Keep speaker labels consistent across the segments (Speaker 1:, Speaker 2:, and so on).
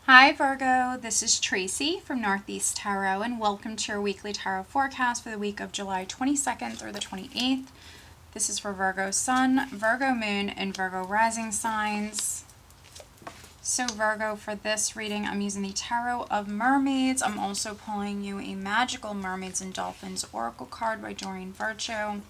Speaker 1: Hi Virgo, this is Tracy from Northeast Tarot and welcome to your weekly tarot forecast for the week of July 22nd through the 28th. This is for Virgo Sun, Virgo Moon, and Virgo Rising signs. So Virgo, for this reading, I'm using the Tarot of Mermaids. I'm also pulling you a Magical Mermaids and Dolphins Oracle card by Doreen Virtue.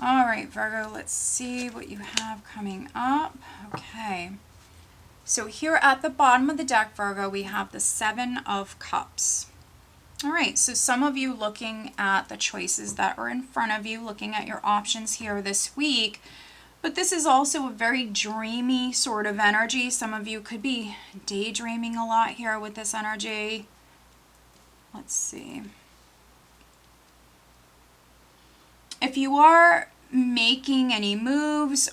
Speaker 1: All right, Virgo, let's see what you have coming up. Okay. So here at the bottom of the deck, Virgo, we have the Seven of Cups. All right, so some of you looking at the choices that are in front of you, looking at your options here this week, but this is also a very dreamy sort of energy. Some of you could be daydreaming a lot here with this energy. Let's see. If you are making any moves,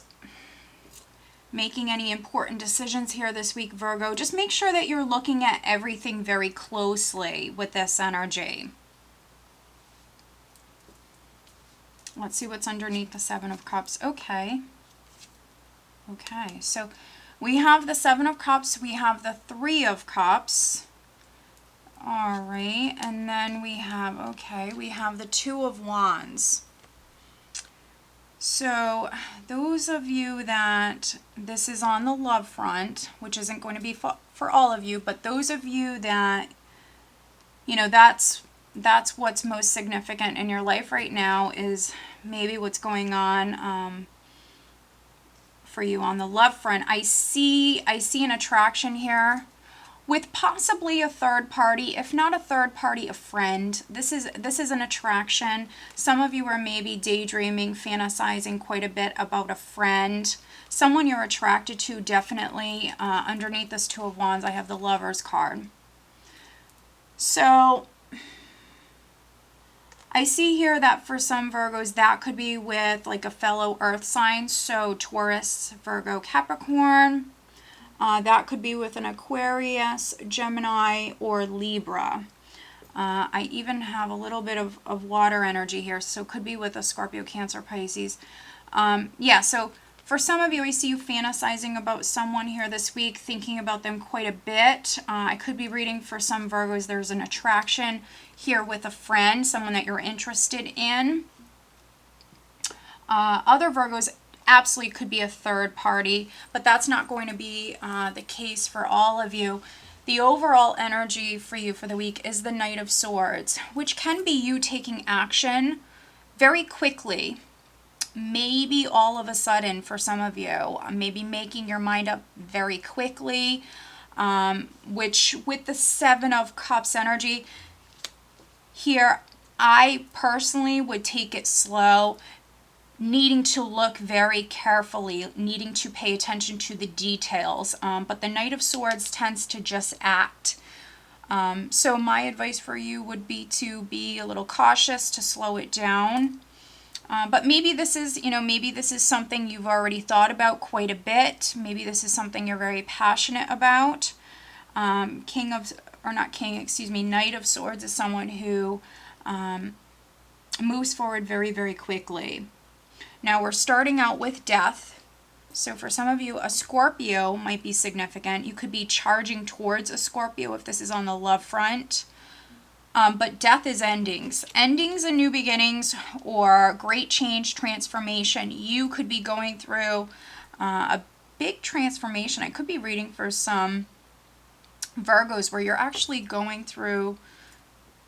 Speaker 1: making any important decisions here this week, Virgo, just make sure that you're looking at everything very closely with this energy. Let's see what's underneath the Seven of Cups. Okay, so we have the Seven of Cups, we have the Three of Cups. All right, and then we have, we have the Two of Wands. So those of you that this is on the love front, which isn't going to be for all of you, but those of you that, you know, that's what's most significant in your life right now, is maybe what's going on for you on the love front. I see an attraction here with possibly a third party, if not a third party, a friend. This is an attraction. Some of you are maybe daydreaming, fantasizing quite a bit about a friend, someone you're attracted to, definitely. Underneath this Two of Wands, I have the Lovers card. So I see here that for some Virgos, that could be with like a fellow earth sign, so Taurus, Virgo, Capricorn. That could be with an Aquarius, Gemini, or Libra. I even have a little bit of water energy here, so it could be with a Scorpio, Cancer, Pisces. Yeah, so for some of you, I see you fantasizing about someone here this week, thinking about them quite a bit. I could be reading for some Virgos, there's an attraction here with a friend, someone that you're interested in. Other Virgos, absolutely could be a third party, but that's not going to be the case for all of you. The overall energy for you for the week is the Knight of Swords, which can be you taking action very quickly, maybe all of a sudden for some of you, maybe making your mind up very quickly, which with the Seven of Cups energy here, I personally would take it slow, needing to look very carefully, needing to pay attention to the details. But the Knight of Swords tends to just act. So my advice for you would be to be a little cautious, to slow it down. But maybe this is, maybe this is something you've already thought about quite a bit. Maybe this is something you're very passionate about. Knight of Swords is someone who moves forward very, very quickly. Now we're starting out with death. So for some of you, a Scorpio might be significant. You could be charging towards a Scorpio if this is on the love front. But death is endings. Endings and new beginnings, or great change, transformation. You could be going through a big transformation. I could be reading for some Virgos where you're actually going through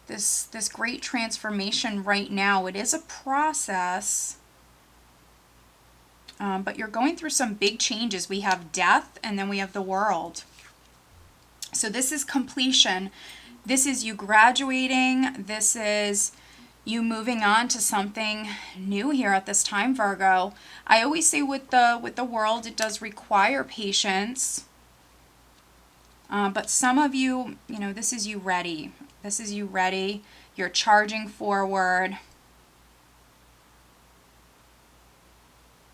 Speaker 1: this great transformation right now. It is a process. But you're going through some big changes. We have death, and then we have the World. So this is completion. This is you graduating. This is you moving on to something new here at this time, Virgo. I always say with the World, it does require patience. But some of you, this is you ready. This is you ready. You're charging forward.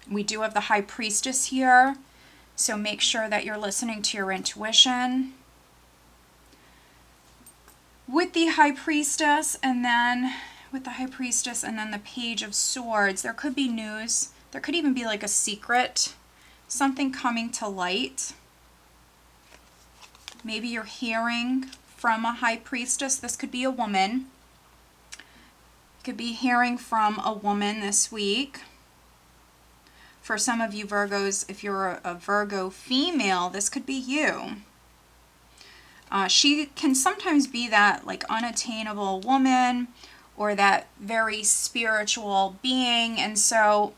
Speaker 1: We do have the High Priestess here, so make sure that you're listening to your intuition. With the High Priestess, and then the Page of Swords, there could be news. There could even be like a secret something coming to light. Maybe you're hearing from a high priestess. This could be a woman. You could be hearing from a woman this week. For some of you Virgos, if you're a Virgo female, this could be you. She can sometimes be that like unattainable woman or that very spiritual being. And so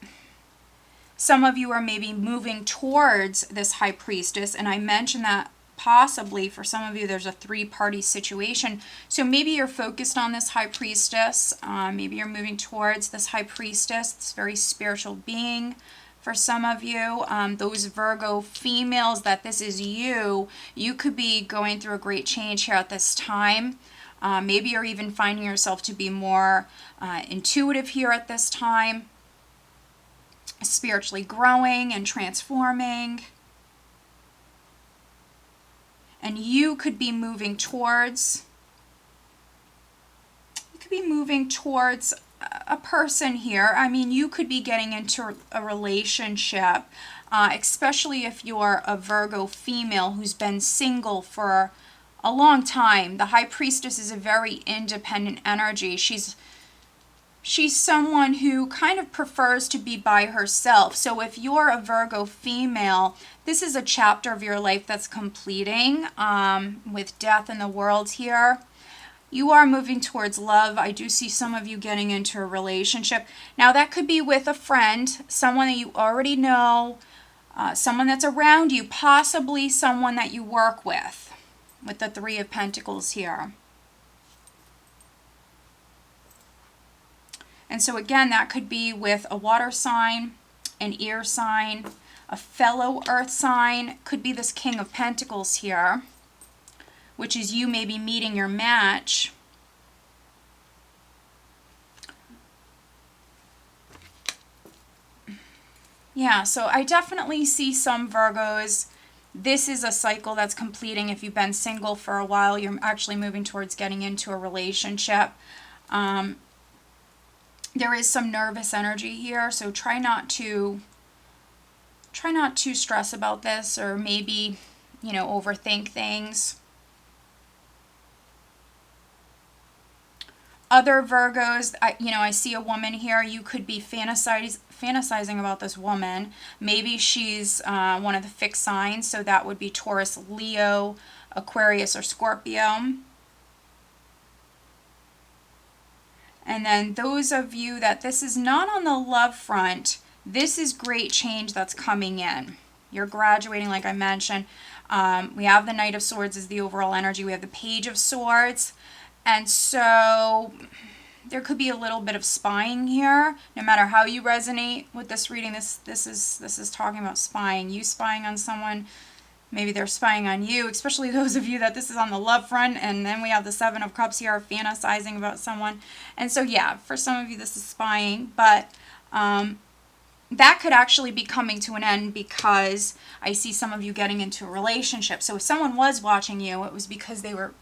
Speaker 1: some of you are maybe moving towards this high priestess. And I mentioned that possibly for some of you there's a three-party situation. So maybe you're focused on this high priestess. Maybe you're moving towards this high priestess, this very spiritual being. For some of you, those Virgo females, that this is you, you could be going through a great change here at this time. Maybe you're even finding yourself to be more intuitive here at this time, spiritually growing and transforming. And you could be moving towards, a person here. I mean, you could be getting into a relationship, especially if you're a Virgo female who's been single for a long time. The high priestess is a very independent energy. She's someone who kind of prefers to be by herself. So if you're a Virgo female, this is a chapter of your life that's completing with death in the world here. You are moving towards love. I do see some of you getting into a relationship. Now that could be with a friend, someone that you already know, someone that's around you, possibly someone that you work with the Three of Pentacles here. And so again, that could be with a water sign, an air sign, a fellow earth sign. Could be this King of Pentacles here, which is you maybe meeting your match. Yeah, so I definitely see some Virgos. This is a cycle that's completing. If you've been single for a while, you're actually moving towards getting into a relationship. There is some nervous energy here, so try not to stress about this, or maybe, overthink things. Other Virgos, I see a woman here. You could be fantasizing about this woman. Maybe she's one of the fixed signs, so that would be Taurus, Leo, Aquarius, or Scorpio. And then those of you that this is not on the love front, this is great change that's coming in. You're graduating, like I mentioned. We have the Knight of Swords as the overall energy. We have the Page of Swords. And so there could be a little bit of spying here. No matter how you resonate with this reading, this is talking about spying. You spying on someone. Maybe they're spying on you, especially those of you that this is on the love front. And then we have the Seven of Cups here, fantasizing about someone. And so, yeah, for some of you, this is spying. But that could actually be coming to an end, because I see some of you getting into a relationship. So if someone was watching you, it was because they were,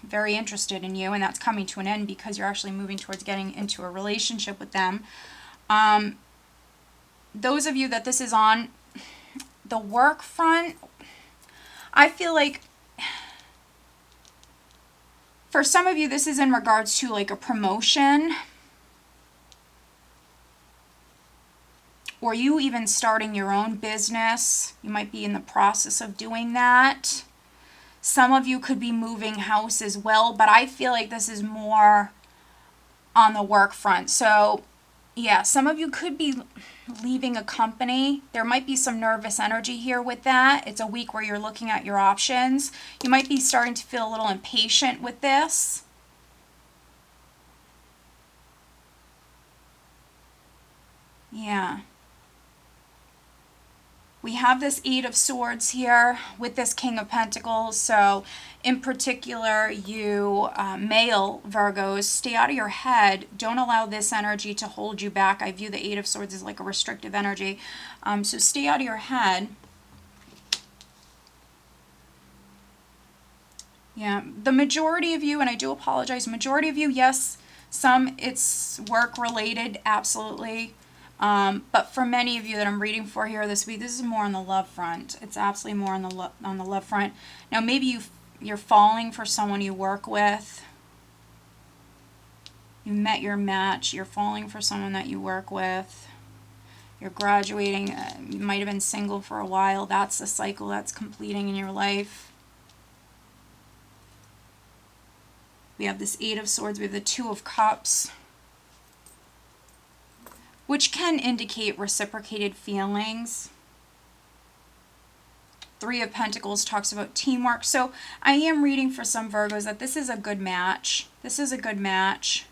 Speaker 1: very interested in you, and that's coming to an end because you're actually moving towards getting into a relationship with them. Those of you that this is on the work front, I feel like for some of you, this is in regards to like a promotion, or you even starting your own business. You might be in the process of doing that. Some of you could be moving house as well, but I feel like this is more on the work front. So, yeah, some of you could be leaving a company. There might be some nervous energy here with that. It's a week where you're looking at your options. You might be starting to feel a little impatient with this. Yeah. We have this Eight of Swords here with this King of Pentacles. So in particular, you male Virgos, stay out of your head. Don't allow this energy to hold you back. I view the Eight of Swords as like a restrictive energy. So stay out of your head. Yeah, the majority of you, and I do apologize, majority of you, yes, some it's work related, absolutely. But for many of you that I'm reading for here this week, this is more on the love front. It's absolutely more on the love front. Now, maybe you're falling for someone you work with. You met your match. You're falling for someone that you work with. You're graduating. You might have been single for a while. That's the cycle that's completing in your life. We have this Eight of Swords. We have the Two of Cups, which can indicate reciprocated feelings. Three of Pentacles talks about teamwork. So I am reading for some Virgos that this is a good match. This is a good match.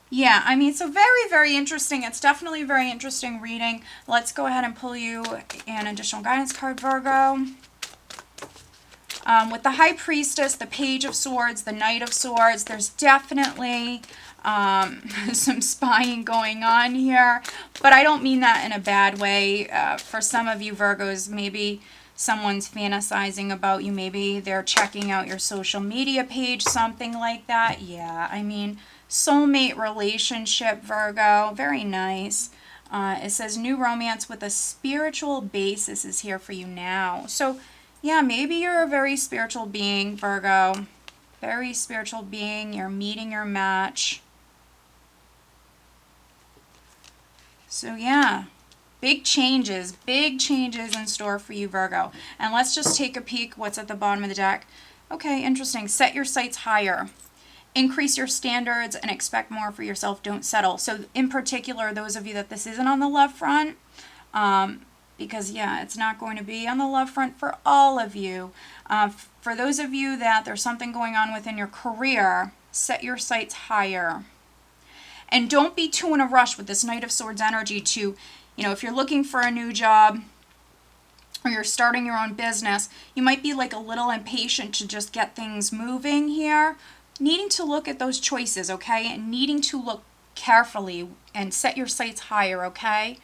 Speaker 1: Yeah, I mean, so very, very interesting. It's definitely a very interesting reading. Let's go ahead and pull you an additional guidance card, Virgo. With the High Priestess, the Page of Swords, the Knight of Swords, there's definitely some spying going on here. But I don't mean that in a bad way. For some of you Virgos, maybe someone's fantasizing about you. Maybe they're checking out your social media page, something like that. Yeah, I mean, soulmate relationship, Virgo. Very nice. It says new romance with a spiritual basis is here for you now. So, yeah, maybe you're a very spiritual being, Virgo. Very spiritual being. You're meeting your match. So, yeah. Big changes in store for you, Virgo. And let's just take a peek what's at the bottom of the deck. Okay, interesting. Set your sights higher. Increase your standards and expect more for yourself. Don't settle. So in particular, those of you that this isn't on the love front, because yeah, it's not going to be on the love front for all of you. For those of you that there's something going on within your career, set your sights higher. And don't be too in a rush with this Knight of Swords energy to, you know, if you're looking for a new job or you're starting your own business, you might be like a little impatient to just get things moving here. Needing to look at those choices, okay? And needing to look carefully and set your sights higher, okay?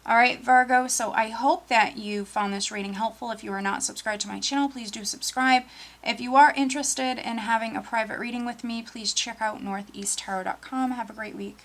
Speaker 1: All right, Virgo, so I hope that you found this reading helpful. If you are not subscribed to my channel, please do subscribe. If you are interested in having a private reading with me, please check out northeasttarot.com. Have a great week.